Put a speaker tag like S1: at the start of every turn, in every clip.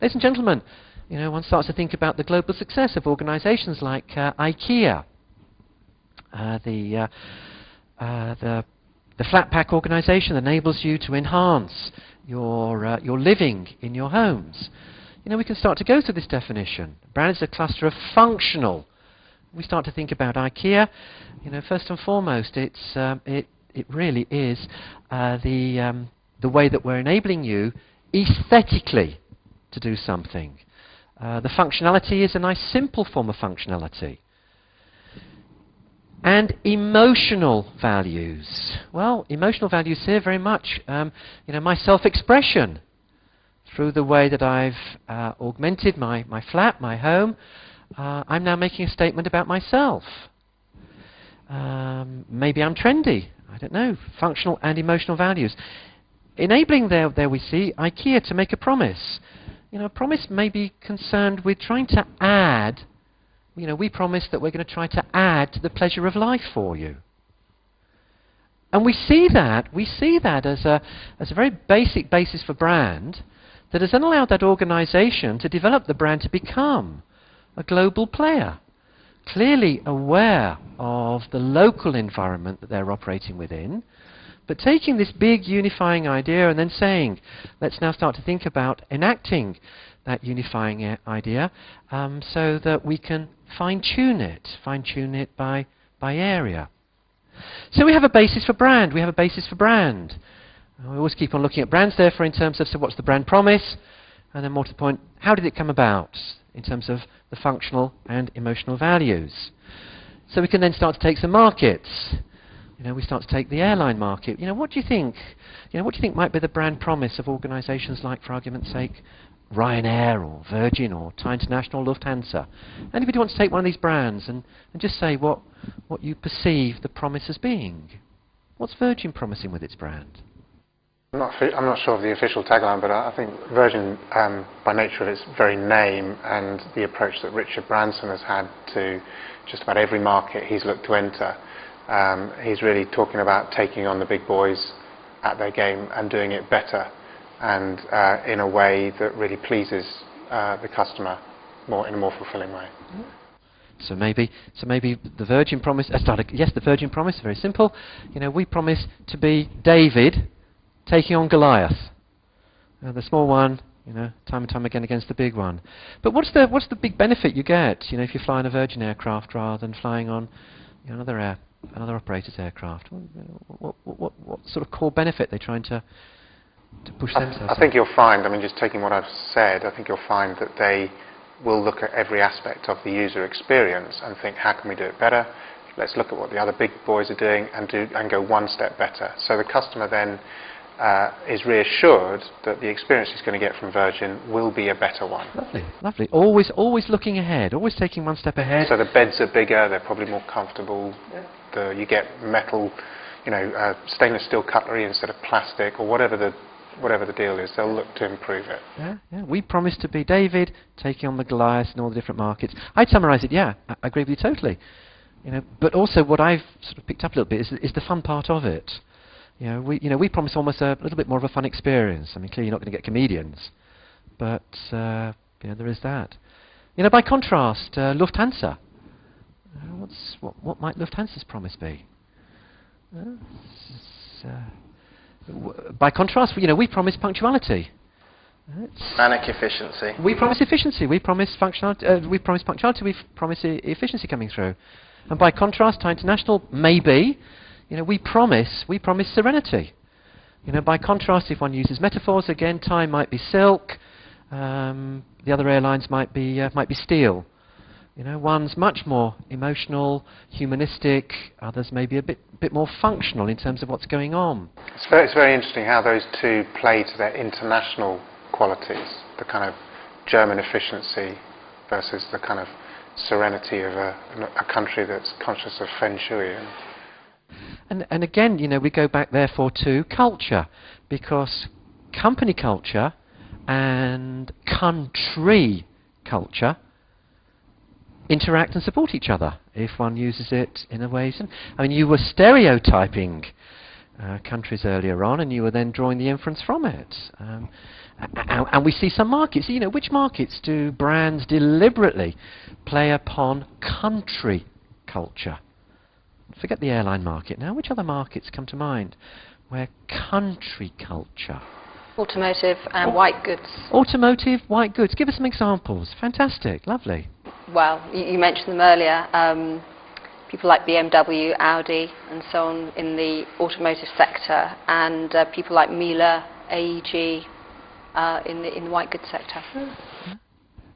S1: Ladies and gentlemen, one starts to think about the global success of organizations like IKEA, the flat pack organization that enables you to enhance your living in your homes. We can start to go through this definition. Brand is a cluster of functional. We start to think about IKEA. First and foremost, it really is the way that we're enabling you aesthetically to do something. The functionality is a nice simple form of functionality. And emotional values. Well, emotional values here very much, my self-expression through the way that I've augmented my flat, my home. I'm now making a statement about myself. Maybe I'm trendy. I don't know. Functional and emotional values. Enabling there we see IKEA to make a promise. A promise may be concerned with trying to add. We promise that we're going to try to add to the pleasure of life for you. And we see that as a very basic basis for brand that has then allowed that organization to develop the brand to become a global player, clearly aware of the local environment that they're operating within, but taking this big unifying idea and then saying, let's now start to think about enacting that unifying idea so that we can fine-tune it by area. So we have a basis for brand. We always keep on looking at brands, therefore, in terms of, so what's the brand promise? And then more to the point, how did it come about in terms of the functional and emotional values? So we can then start to take some markets. We start to take the airline market. What do you think? What do you think might be the brand promise of organizations like, for argument's sake, Ryanair or Virgin or Thai International or Lufthansa? Anybody want to take one of these brands and just say what you perceive the promise as being? What's Virgin promising with its brand?
S2: I'm not sure of the official tagline, but I think Virgin, by nature of its very name and the approach that Richard Branson has had to just about every market he's looked to enter, he's really talking about taking on the big boys at their game and doing it better and in a way that really pleases the customer in a more fulfilling way.
S1: So maybe the Virgin promise. The Virgin promise. Very simple. We promise to be David taking on Goliath. The small one, time and time again against the big one. But what's the big benefit you get? If you fly on a Virgin aircraft rather than flying on another operator's aircraft. What sort of core benefit they're trying to push themselves?
S2: I think you'll find, just taking what I've said, I think you'll find that they will look at every aspect of the user experience and think, how can we do it better? Let's look at what the other big boys are doing and go one step better. So the customer then is reassured that the experience he's going to get from Virgin will be a better one.
S1: Lovely. Always looking ahead, always taking one step ahead.
S2: So the beds are bigger, they're probably more comfortable. Yeah. You get metal, stainless steel cutlery instead of plastic, or whatever the deal is. They'll look to improve it.
S1: Yeah. We promise to be David taking on the Goliath in all the different markets. I'd summarise it. I agree with you totally. But also what I've sort of picked up a little bit is the fun part of it. We promise almost a little bit more of a fun experience. Clearly you're not going to get comedians, but there is that. By contrast, Lufthansa. What might Lufthansa's promise be? By contrast, we promise punctuality.
S3: Manic efficiency.
S1: We promise efficiency. We promise functionality. We promise punctuality. We promise efficiency coming through. And by contrast, Thai International maybe. We promise serenity. By contrast, if one uses metaphors, again, Thai might be silk, the other airlines might be steel. One's much more emotional, humanistic, others maybe a bit more functional in terms of what's going on.
S2: It's very interesting how those two play to their international qualities, the kind of German efficiency versus the kind of serenity of a country that's conscious of Feng Shui.
S1: And again, we go back therefore to culture, because company culture and country culture interact and support each other if one uses it in a way. You were stereotyping countries earlier on, and you were then drawing the inference from it. And we see some markets, which markets do brands deliberately play upon country culture? Forget the airline market now. Which other markets come to mind where country culture?
S4: Automotive and white goods.
S1: Automotive, white goods. Give us some examples. Fantastic, lovely.
S4: Well, you mentioned them earlier. People like BMW, Audi, and so on in the automotive sector, and people like Miele, AEG in the white goods sector.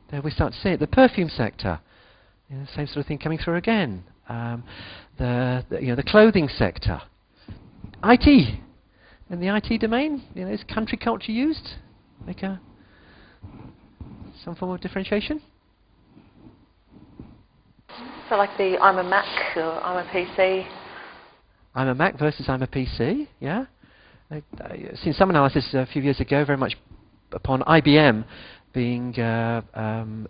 S1: There we start to see it. The perfume sector, same sort of thing coming through again. The clothing sector. IT. In the IT domain, is country culture used? Make some form of differentiation?
S5: So like the I'm a Mac or I'm a PC.
S1: I'm a Mac versus I'm a PC, yeah. I've seen some analysis a few years ago very much upon IBM being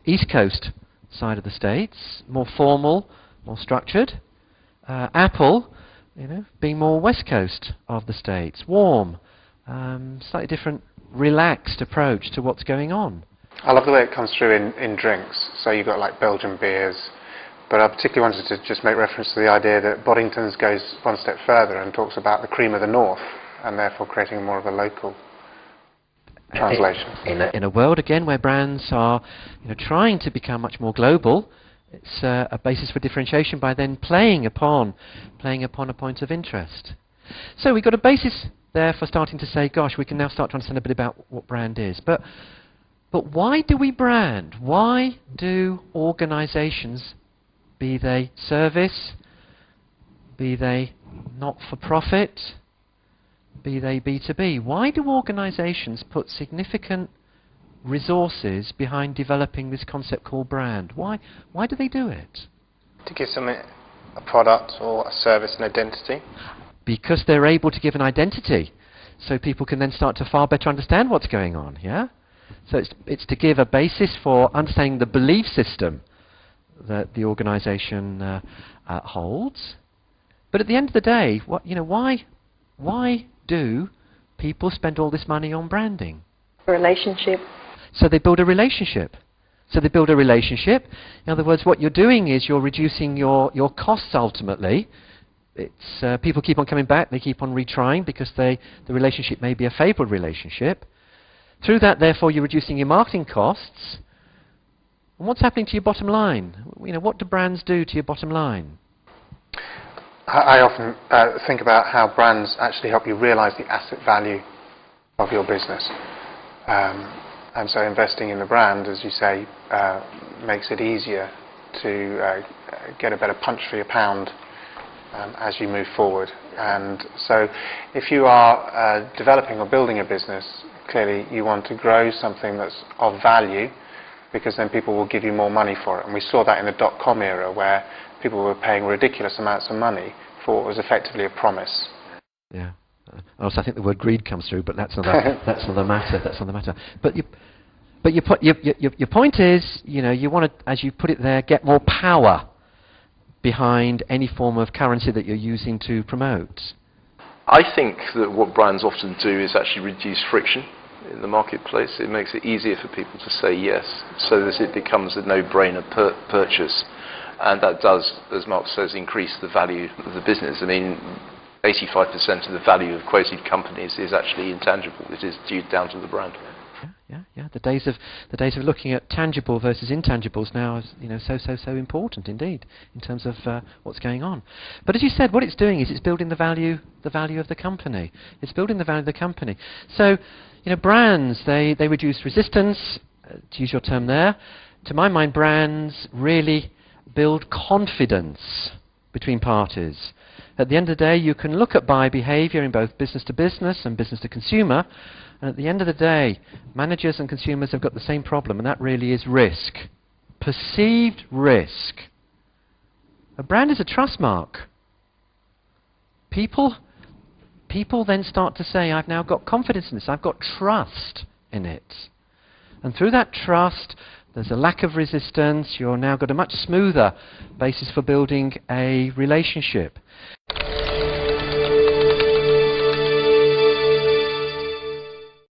S1: East Coast side of the States, more formal, more structured. Apple, being more West Coast of the States, warm, slightly different, relaxed approach to what's going on.
S2: I love the way it comes through in drinks. So you've got like Belgian beers, but I particularly wanted to just make reference to the idea that Boddington's goes one step further and talks about the cream of the north, and therefore creating more of a local translation.
S1: In a world again where brands are trying to become much more global, it's a basis for differentiation by then playing upon a point of interest. So we've got a basis there for starting to say, gosh, we can now start to understand a bit about what brand is. But why do we brand? Why do organisations, be they service, be they not-for-profit, be they B2B, why do organisations put significant resources behind developing this concept called brand? Why do they do it?
S3: To give something a product or a service an identity.
S1: Because they're able to give an identity, so people can then start to far better understand what's going on. Yeah. So it's to give a basis for understanding the belief system that the organisation holds. But at the end of the day, why do people spend all this money on branding?
S5: Relationship.
S1: So they build a relationship. In other words, what you're doing is you're reducing your costs ultimately. It's people keep on coming back, they keep on retrying because the relationship may be a favourable relationship. Through that, therefore, you're reducing your marketing costs. And what's happening to your bottom line? What do brands do to your bottom line?
S2: I often think about how brands actually help you realise the asset value of your business. And so investing in the brand, as you say, makes it easier to get a better punch for your pound as you move forward. And so if you are developing or building a business, clearly you want to grow something that's of value, because then people will give you more money for it. And we saw that in the dot-com era, where people were paying ridiculous amounts of money for what was effectively a promise.
S1: Yeah. Also, I think the word greed comes through, but that's another matter. But your point is, you want to, as you put it there, get more power behind any form of currency that you're using to promote.
S6: I think that what brands often do is actually reduce friction in the marketplace. It makes it easier for people to say yes, so that it becomes a no-brainer purchase. And that does, as Mark says, increase the value of the business. I mean, 85% of the value of quoted companies is actually intangible. It is due down to the brand.
S1: Yeah. The days of looking at tangible versus intangibles now is so important indeed in terms of what's going on. But as you said, what it's doing is it's building the value of the company. It's building the value of the company. So, brands they reduce resistance, to use your term there. To my mind, brands really build confidence between parties. At the end of the day, you can look at buyer behaviour in both business to business and business to consumer, and at the end of the day, managers and consumers have got the same problem, and that really is risk. Perceived risk. A brand is a trust mark. People then start to say, I've now got confidence in this, I've got trust in it. And through that trust, there's a lack of resistance, you've now got a much smoother basis for building a relationship.